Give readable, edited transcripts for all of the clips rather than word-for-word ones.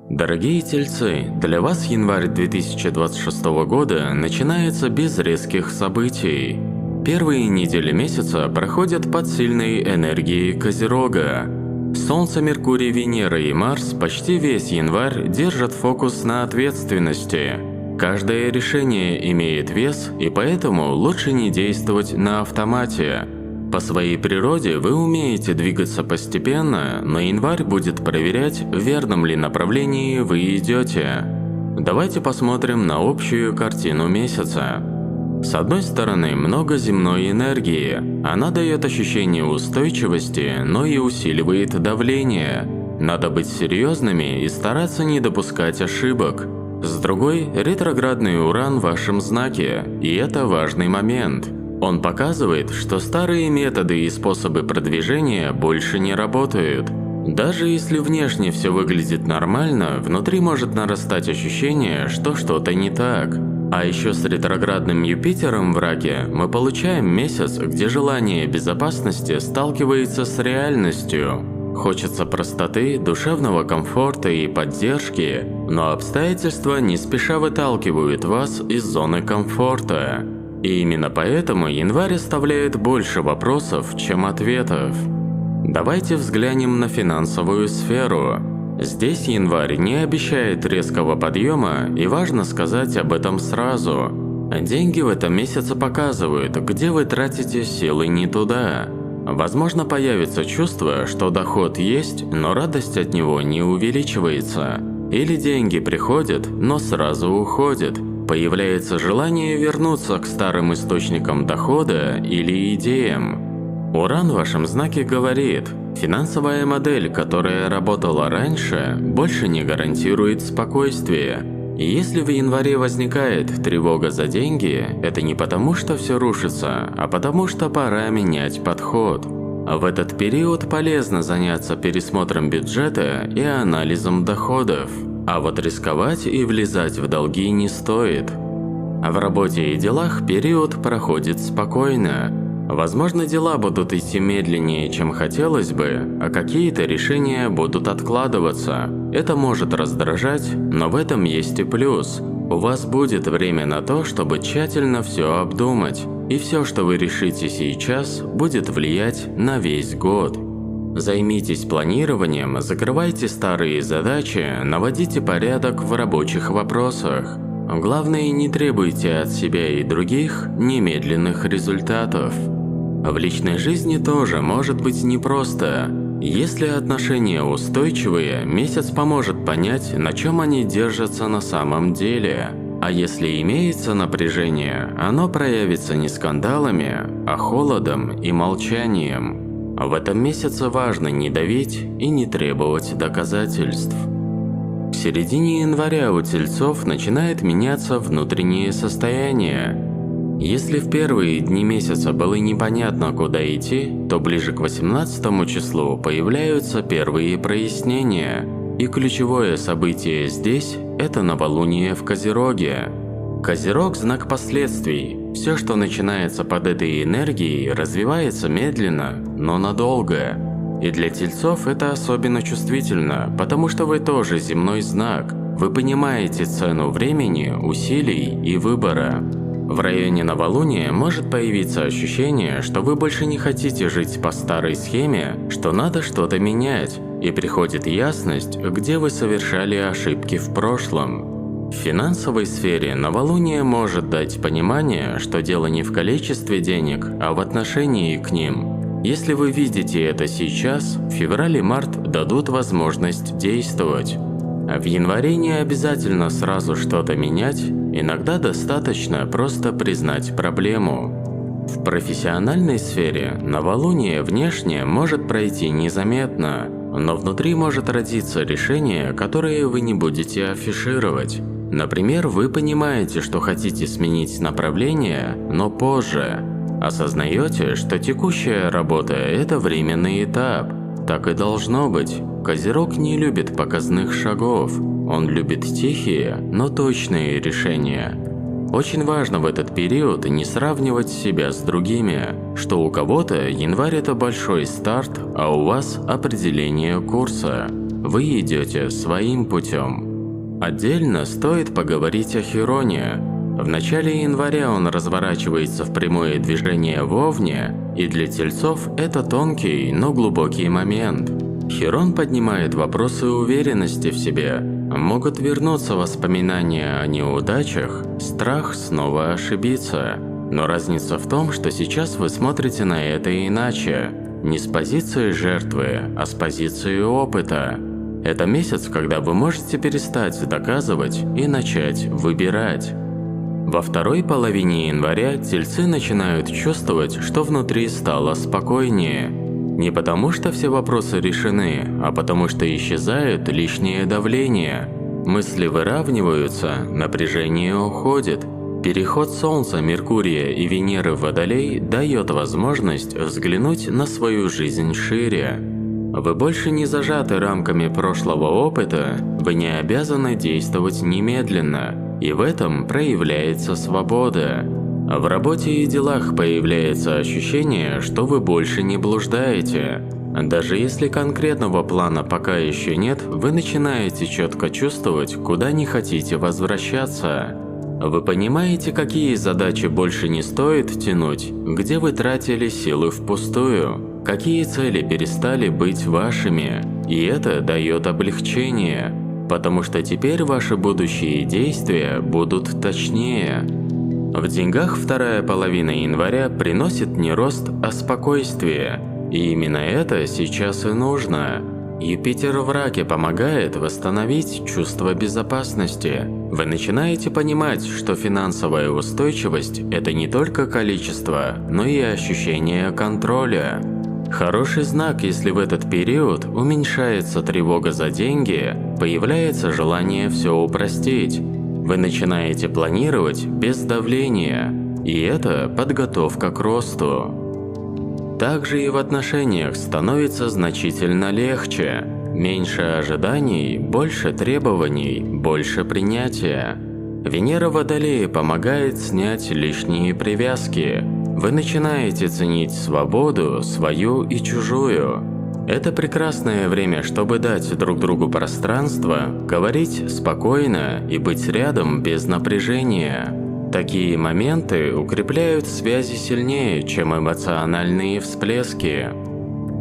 Дорогие тельцы, для вас январь 2026 года начинается без резких событий. Первые недели месяца проходят под сильной энергией Козерога. Солнце, Меркурий, Венера и Марс почти весь январь держат фокус на ответственности. Каждое решение имеет вес, и поэтому лучше не действовать на автомате. По своей природе вы умеете двигаться постепенно, но январь будет проверять, в верном ли направлении вы идете. Давайте посмотрим на общую картину месяца. С одной стороны, много земной энергии. Она дает ощущение устойчивости, но и усиливает давление. Надо быть серьезными и стараться не допускать ошибок. С другой, ретроградный Уран в вашем знаке, и это важный момент. Он показывает, что старые методы и способы продвижения больше не работают. Даже если внешне все выглядит нормально, внутри может нарастать ощущение, что что-то не так. А еще с ретроградным Юпитером в Раке мы получаем месяц, где желание безопасности сталкивается с реальностью. Хочется простоты, душевного комфорта и поддержки, но обстоятельства не спеша выталкивают вас из зоны комфорта. И именно поэтому январь оставляет больше вопросов, чем ответов. Давайте взглянем на финансовую сферу. Здесь январь не обещает резкого подъема, и важно сказать об этом сразу. Деньги в этом месяце показывают, где вы тратите силы не туда. Возможно, появится чувство, что доход есть, но радость от него не увеличивается. Или деньги приходят, но сразу уходят. Появляется желание вернуться к старым источникам дохода или идеям. Уран в вашем знаке говорит, финансовая модель, которая работала раньше, больше не гарантирует спокойствие. И если в январе возникает тревога за деньги, это не потому, что все рушится, а потому, что пора менять подход. В этот период полезно заняться пересмотром бюджета и анализом доходов. А вот рисковать и влезать в долги не стоит. В работе и делах период проходит спокойно. Возможно, дела будут идти медленнее, чем хотелось бы, а какие-то решения будут откладываться. Это может раздражать, но в этом есть и плюс. У вас будет время на то, чтобы тщательно все обдумать, и все, что вы решите сейчас, будет влиять на весь год. Займитесь планированием, закрывайте старые задачи, наводите порядок в рабочих вопросах. Главное, не требуйте от себя и других немедленных результатов. В личной жизни тоже может быть непросто. Если отношения устойчивые, месяц поможет понять, на чем они держатся на самом деле. А если имеется напряжение, оно проявится не скандалами, а холодом и молчанием. В этом месяце важно не давить и не требовать доказательств. К середине января у тельцов начинает меняться внутреннее состояние. Если в первые дни месяца было непонятно, куда идти, то ближе к 18 числу появляются первые прояснения. И ключевое событие здесь – это новолуние в Козероге. Козерог – знак последствий. Все, что начинается под этой энергией, развивается медленно, но надолго. И для тельцов это особенно чувствительно, потому что вы тоже земной знак. Вы понимаете цену времени, усилий и выбора. В районе новолуния может появиться ощущение, что вы больше не хотите жить по старой схеме, что надо что-то менять, и приходит ясность, где вы совершали ошибки в прошлом. В финансовой сфере новолуние может дать понимание, что дело не в количестве денег, а в отношении к ним. Если вы видите это сейчас, февраль и март дадут возможность действовать. А в январе не обязательно сразу что-то менять, иногда достаточно просто признать проблему. В профессиональной сфере новолуние внешне может пройти незаметно, но внутри может родиться решение, которое вы не будете афишировать. Например, вы понимаете, что хотите сменить направление, но позже. Осознаете, что текущая работа – это временный этап. Так и должно быть. Козерог не любит показных шагов. Он любит тихие, но точные решения. Очень важно в этот период не сравнивать себя с другими, что у кого-то январь – это большой старт, а у вас – определение курса. вы идете своим путем. Отдельно стоит поговорить о Хироне. В начале января он разворачивается в прямое движение в Овне, и для тельцов это тонкий, но глубокий момент. Хирон поднимает вопросы уверенности в себе. Могут вернуться воспоминания о неудачах, страх снова ошибиться. Но разница в том, что сейчас вы смотрите на это иначе. Не с позиции жертвы, а с позиции опыта. Это месяц, когда вы можете перестать доказывать и начать выбирать. Во второй половине января тельцы начинают чувствовать, что внутри стало спокойнее. Не потому, что все вопросы решены, а потому, что исчезает лишнее давление. Мысли выравниваются, напряжение уходит. Переход Солнца, Меркурия и Венеры в Водолей дает возможность взглянуть на свою жизнь шире. Вы больше не зажаты рамками прошлого опыта, вы не обязаны действовать немедленно, и в этом проявляется свобода. В работе и делах появляется ощущение, что вы больше не блуждаете. Даже если конкретного плана пока еще нет, вы начинаете четко чувствовать, куда не хотите возвращаться. Вы понимаете, какие задачи больше не стоит тянуть, где вы тратили силы впустую, какие цели перестали быть вашими, и это дает облегчение, потому что теперь ваши будущие действия будут точнее. В деньгах вторая половина января приносит не рост, а спокойствие, и именно это сейчас и нужно. Юпитер в Раке помогает восстановить чувство безопасности. Вы начинаете понимать, что финансовая устойчивость – это не только количество, но и ощущение контроля. Хороший знак, если в этот период уменьшается тревога за деньги, появляется желание все упростить. Вы начинаете планировать без давления, и это подготовка к росту. Также и в отношениях становится значительно легче. Меньше ожиданий, больше требований, больше принятия. Венера в Водолее помогает снять лишние привязки. Вы начинаете ценить свободу, свою и чужую. Это прекрасное время, чтобы дать друг другу пространство, говорить спокойно и быть рядом без напряжения. Такие моменты укрепляют связи сильнее, чем эмоциональные всплески.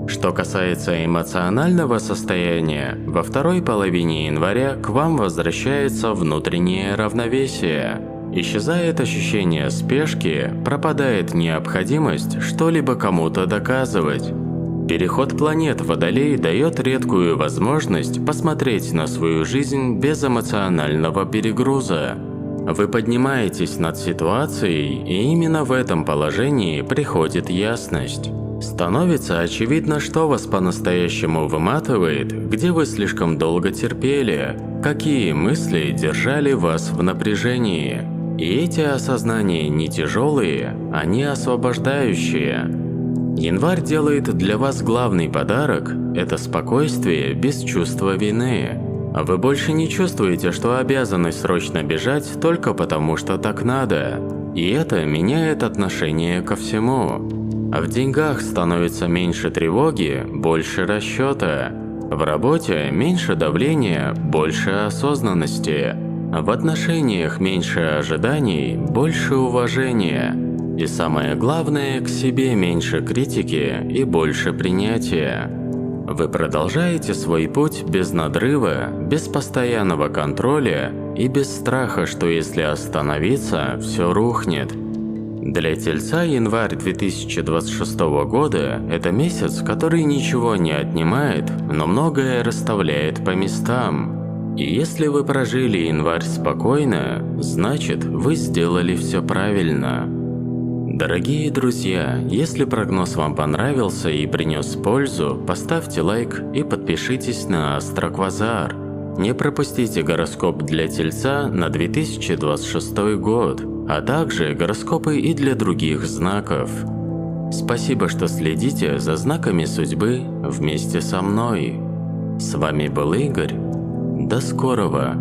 Что касается эмоционального состояния, во второй половине января к вам возвращается внутреннее равновесие. Исчезает ощущение спешки, пропадает необходимость что-либо кому-то доказывать. Переход планет в Водолей дает редкую возможность посмотреть на свою жизнь без эмоционального перегруза. Вы поднимаетесь над ситуацией, и именно в этом положении приходит ясность. Становится очевидно, что вас по-настоящему выматывает, где вы слишком долго терпели, какие мысли держали вас в напряжении. И эти осознания не тяжелые, они освобождающие. Январь делает для вас главный подарок – это спокойствие без чувства вины. Вы больше не чувствуете, что обязаны срочно бежать только потому, что так надо. И это меняет отношение ко всему. В деньгах становится меньше тревоги, больше расчета. В работе меньше давления, больше осознанности. В отношениях меньше ожиданий, больше уважения. И самое главное, к себе меньше критики и больше принятия. Вы продолжаете свой путь без надрыва, без постоянного контроля и без страха, что если остановиться, все рухнет. Для Тельца январь 2026 года – это месяц, который ничего не отнимает, но многое расставляет по местам. И если вы прожили январь спокойно, значит, вы сделали все правильно. Дорогие друзья, если прогноз вам понравился и принес пользу, поставьте лайк и подпишитесь на Астроквазар. Не пропустите гороскоп для Тельца на 2026 год, а также гороскопы и для других знаков. Спасибо, что следите за знаками судьбы вместе со мной. С вами был Игорь. До скорого!